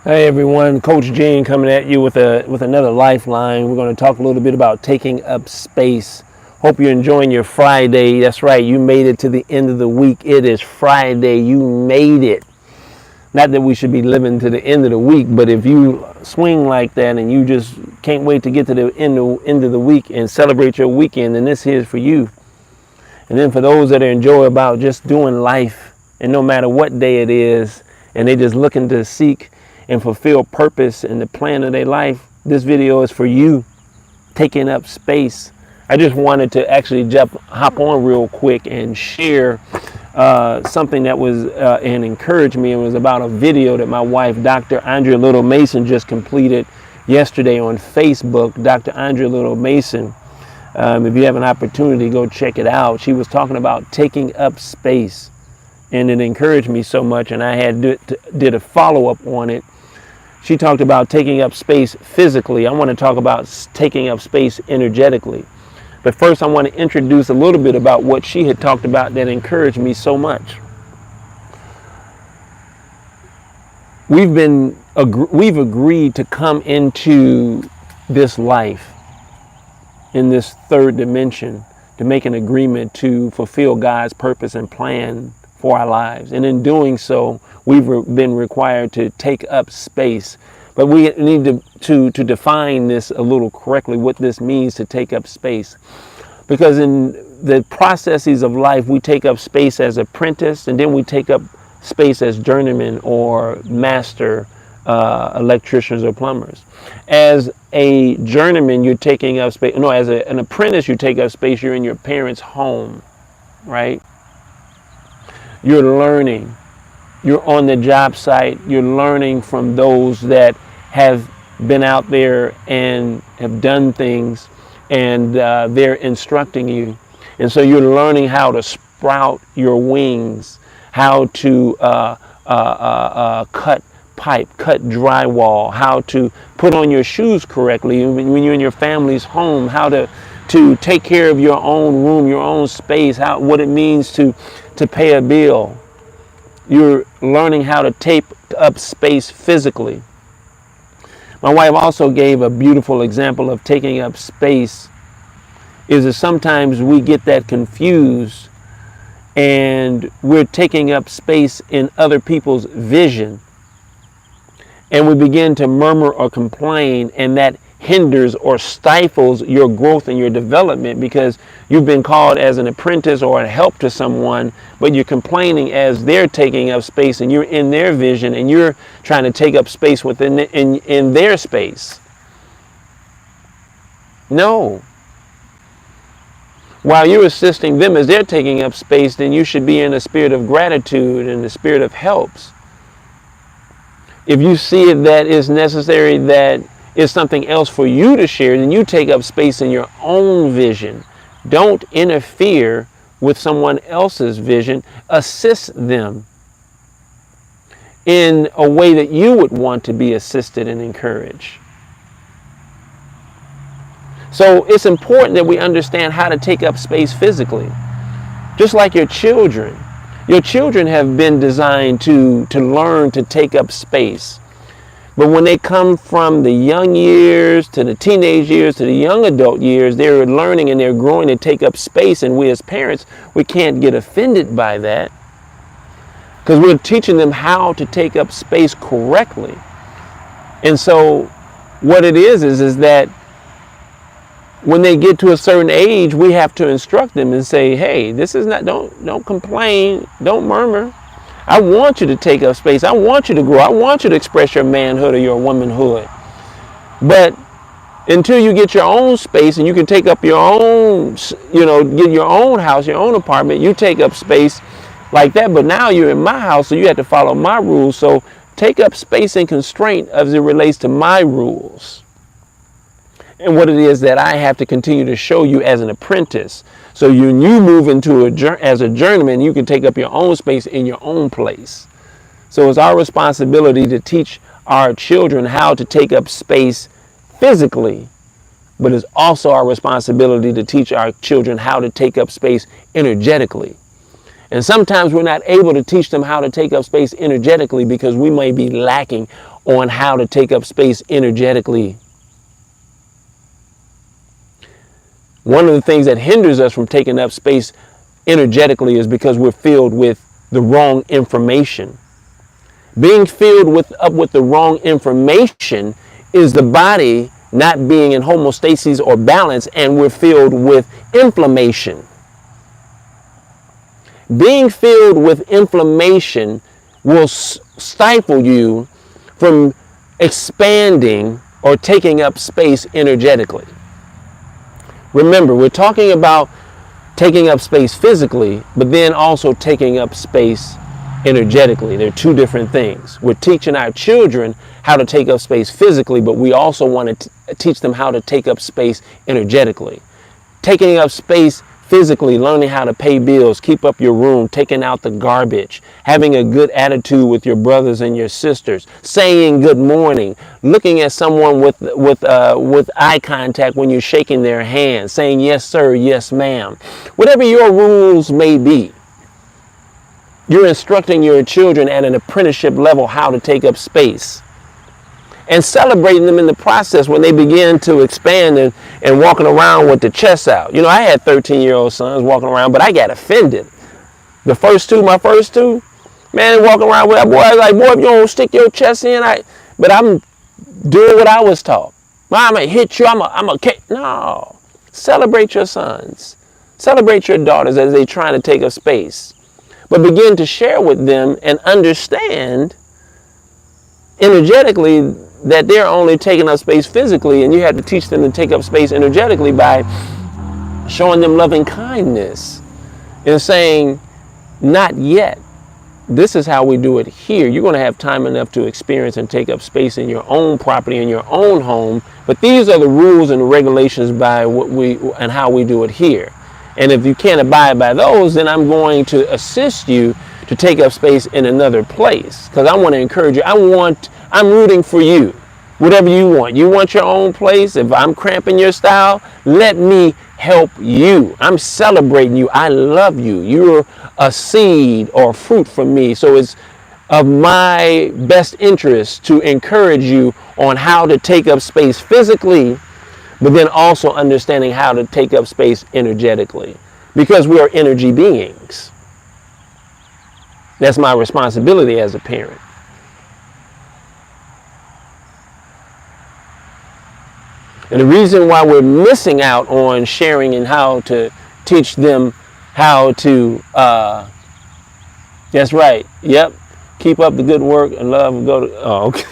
Hey everyone, Coach Gene coming at you with another lifeline. We're going to talk a little bit about taking up space. Hope you're enjoying your Friday. That's right, you made it to the end of the week. It is Friday. You made it. Not that we should be living to the end of the week, but if you swing like that and you just can't wait to get to the end of the week and celebrate your weekend, then this is for you. And then for those that enjoy about just doing life, and no matter what day it is, and they just looking to seek and fulfill purpose in the plan of their life, this video is for you. Taking up space. I just wanted to actually hop on real quick and share something that was and encourage me. It was about a video that my wife, Dr. Andrea Little Mason, just completed yesterday on Facebook. Dr. Andrea Little Mason, if you have an opportunity, go check it out. She was talking about taking up space, and it encouraged me so much, and I did a follow-up on it. She talked about taking up space physically. I want to talk about taking up space energetically. But first, I want to introduce a little bit about what she had talked about that encouraged me so much. We've agreed to come into this life, in this third dimension, to make an agreement to fulfill God's purpose and plan for our lives. And in doing so, we've been required to take up space. But we need to define this a little correctly, what this means to take up space. Because in the processes of life, we take up space as apprentice, and then we take up space as journeyman or master electricians or plumbers. As a journeyman, you're taking up space. No, as an apprentice, you take up space. You're in your parents' home, right? You're learning. You're on the job site. You're learning from those that have been out there and have done things, and they're instructing you. And so you're learning how to sprout your wings, how to cut pipe, cut drywall, how to put on your shoes correctly when you're in your family's home, how to take care of your own room, your own space, what it means to pay a bill. You're learning how to take up space physically. My wife also gave a beautiful example of taking up space, is that sometimes we get that confused and we're taking up space in other people's vision. And we begin to murmur or complain, and that hinders or stifles your growth and your development, because you've been called as an apprentice or a help to someone, but you're complaining as they're taking up space and you're in their vision and you're trying to take up space within in their space. No. While you're assisting them as they're taking up space, then you should be in a spirit of gratitude and the spirit of helps. If you see it that is necessary, that is something else for you to share, then you take up space in your own vision. Don't interfere with someone else's vision. Assist them in a way that you would want to be assisted and encouraged. So it's important that we understand how to take up space physically. Just like your children. Your children have been designed to learn to take up space. But when they come from the young years to the teenage years to the young adult years, they're learning and they're growing to take up space. And we as parents, we can't get offended by that, because we're teaching them how to take up space correctly. And so what it is that when they get to a certain age, we have to instruct them and say, hey, this is not, don't complain, don't murmur. I want you to take up space. I want you to grow. I want you to express your manhood or your womanhood. But until you get your own space and you can take up your own, get your own house, your own apartment, you take up space like that. But now you're in my house, so you have to follow my rules. So take up space and constraint as it relates to my rules. And what it is that I have to continue to show you as an apprentice. So you move into as a journeyman, you can take up your own space in your own place. So it's our responsibility to teach our children how to take up space physically, but it's also our responsibility to teach our children how to take up space energetically. And sometimes we're not able to teach them how to take up space energetically because we may be lacking on how to take up space energetically. One of the things that hinders us from taking up space energetically is because we're filled with the wrong information. Being filled up with the wrong information is the body not being in homeostasis or balance, and we're filled with inflammation. Being filled with inflammation will stifle you from expanding or taking up space energetically. Remember, we're talking about taking up space physically, but then also taking up space energetically. They're two different things. We're teaching our children how to take up space physically, but we also want to teach them how to take up space energetically. Taking up space physically, learning how to pay bills, keep up your room, taking out the garbage, having a good attitude with your brothers and your sisters, saying good morning, looking at someone with eye contact when you're shaking their hand, saying yes sir, yes ma'am. Whatever your rules may be, you're instructing your children at an apprenticeship level how to take up space. And celebrating them in the process when they begin to expand and walking around with the chest out. You know, I had 13-year-old sons walking around, but I got offended. My first two, man, walking around with that boy, I was like, boy, if you don't stick your chest in, but I'm doing what I was taught. I'm going to hit you, no. Celebrate your sons. Celebrate your daughters as they're trying to take up space. But begin to share with them and understand energetically that they're only taking up space physically, and you have to teach them to take up space energetically by showing them loving kindness and saying, not yet. This is how we do it here. You're going to have time enough to experience and take up space in your own property, in your own home. But these are the rules and regulations by what we and how we do it here. And if you can't abide by those, then I'm going to assist you to take up space in another place, because I want to encourage you. I'm rooting for you. Whatever you want. You want your own place. If I'm cramping your style, let me help you. I'm celebrating you. I love you. You're a seed or fruit for me. So it's of my best interest to encourage you on how to take up space physically, but then also understanding how to take up space energetically, because we are energy beings. That's my responsibility as a parent. And the reason why we're missing out on sharing and how to teach them how to, that's right, yep, keep up the good work and love and go to, oh, okay.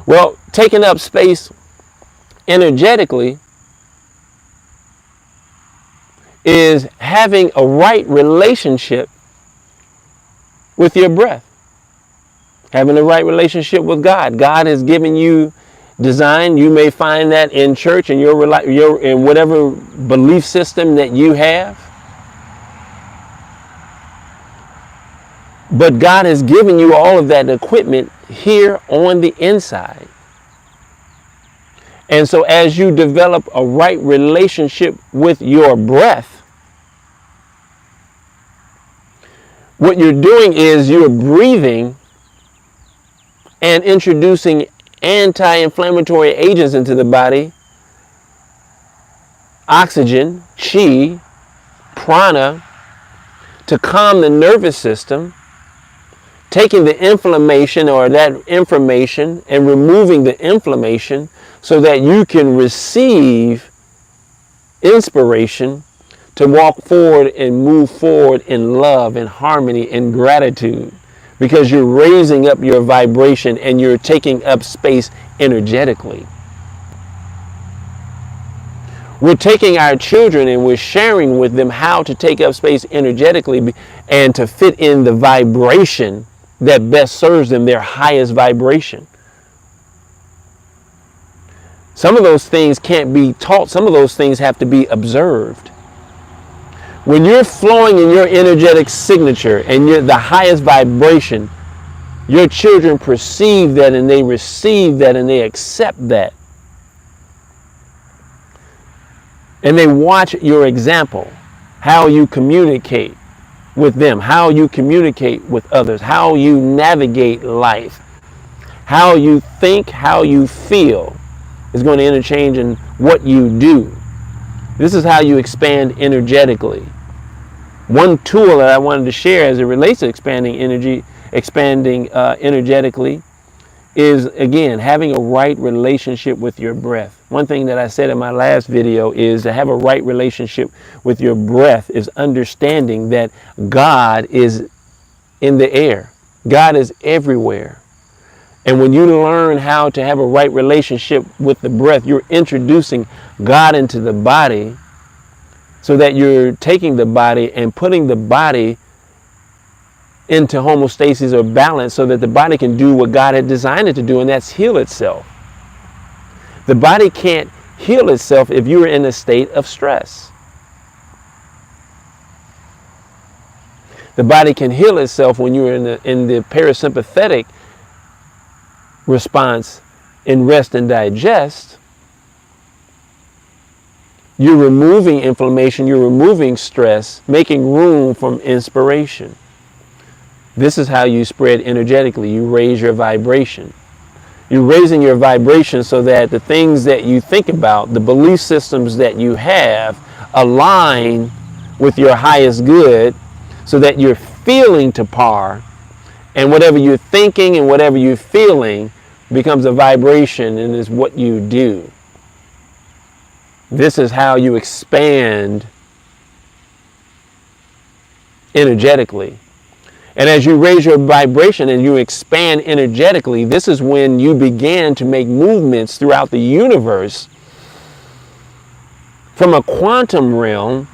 Well, taking up space energetically is having a right relationship with your breath. Having the right relationship with God. God has given you design. You may find that in church and your in whatever belief system that you have. But God has given you all of that equipment here on the inside. And so as you develop a right relationship with your breath, what you're doing is you're breathing and introducing anti-inflammatory agents into the body, oxygen, Qi, prana, to calm the nervous system, taking the inflammation or that information and removing the inflammation so that you can receive inspiration to walk forward and move forward in love and harmony and gratitude, because you're raising up your vibration and you're taking up space energetically. We're taking our children and we're sharing with them how to take up space energetically and to fit in the vibration that best serves them, their highest vibration. Some of those things can't be taught. Some of those things have to be observed. When you're flowing in your energetic signature and you're the highest vibration, your children perceive that and they receive that and they accept that. And they watch your example, how you communicate, with them, how you communicate with others, how you navigate life, how you think, how you feel is going to interchange in what you do. This is how you expand energetically. One tool that I wanted to share as it relates to expanding energetically is, again, having a right relationship with your breath. One thing that I said in my last video is to have a right relationship with your breath is understanding that God is in the air. God is everywhere. And when you learn how to have a right relationship with the breath, you're introducing God into the body, so that you're taking the body and putting the body into homeostasis or balance so that the body can do what God had designed it to do, and that's heal itself. The body can't heal itself if you're in a state of stress. The body can heal itself when you're in the parasympathetic response in rest and digest. You're removing inflammation, you're removing stress, making room for inspiration. This is how you spread energetically. You raise your vibration. You're raising your vibration so that the things that you think about, the belief systems that you have, align with your highest good, so that you're feeling to par, and whatever you're thinking and whatever you're feeling becomes a vibration and is what you do. This is how you expand energetically. And as you raise your vibration and you expand energetically, this is when you begin to make movements throughout the universe from a quantum realm,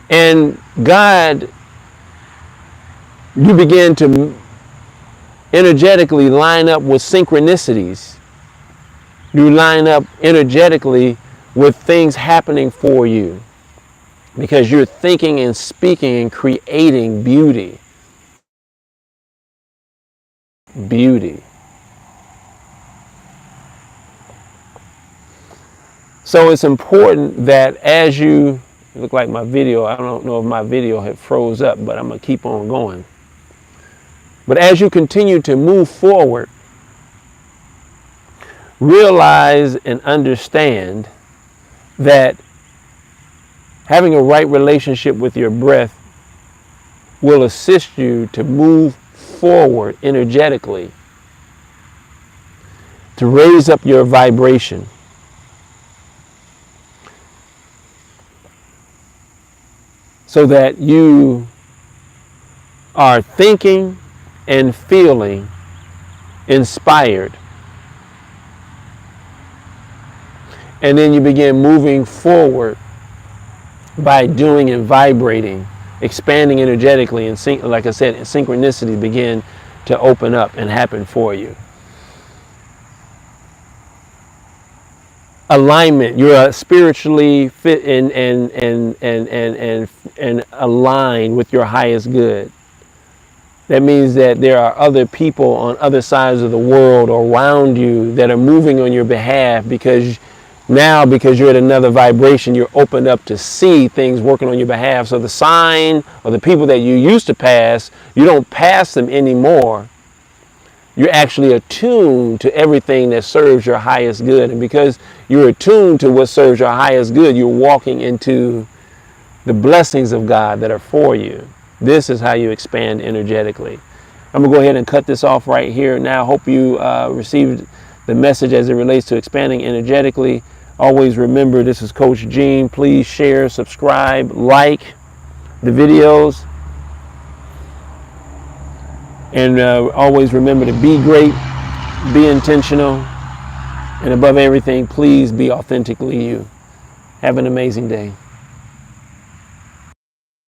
and God, you begin to energetically line up with synchronicities. You line up energetically with things happening for you because you're thinking and speaking and creating beauty. Beauty. So it's important that as you look like my video, I don't know if my video had froze up, but I'm going to keep on going. But as you continue to move forward, realize and understand that having a right relationship with your breath will assist you to move forward energetically, to raise up your vibration. So that you are thinking and feeling inspired. And then you begin moving forward by doing and vibrating, expanding energetically, and like I said, synchronicity begin to open up and happen for you. Alignment. You're spiritually fit and aligned with your highest good. That means that there are other people on other sides of the world or around you that are moving on your behalf because you're at another vibration, you're opened up to see things working on your behalf. So the sign or the people that you used to pass, you don't pass them anymore. You're actually attuned to everything that serves your highest good. And because you're attuned to what serves your highest good, you're walking into the blessings of God that are for you. This is how you expand energetically. I'm going to go ahead and cut this off right here. Now, hope you received the message as it relates to expanding energetically. Always remember, this is Coach Gene. Please share, subscribe, like the videos. And always remember to be great, be intentional, and above everything, please be authentically you. Have an amazing day.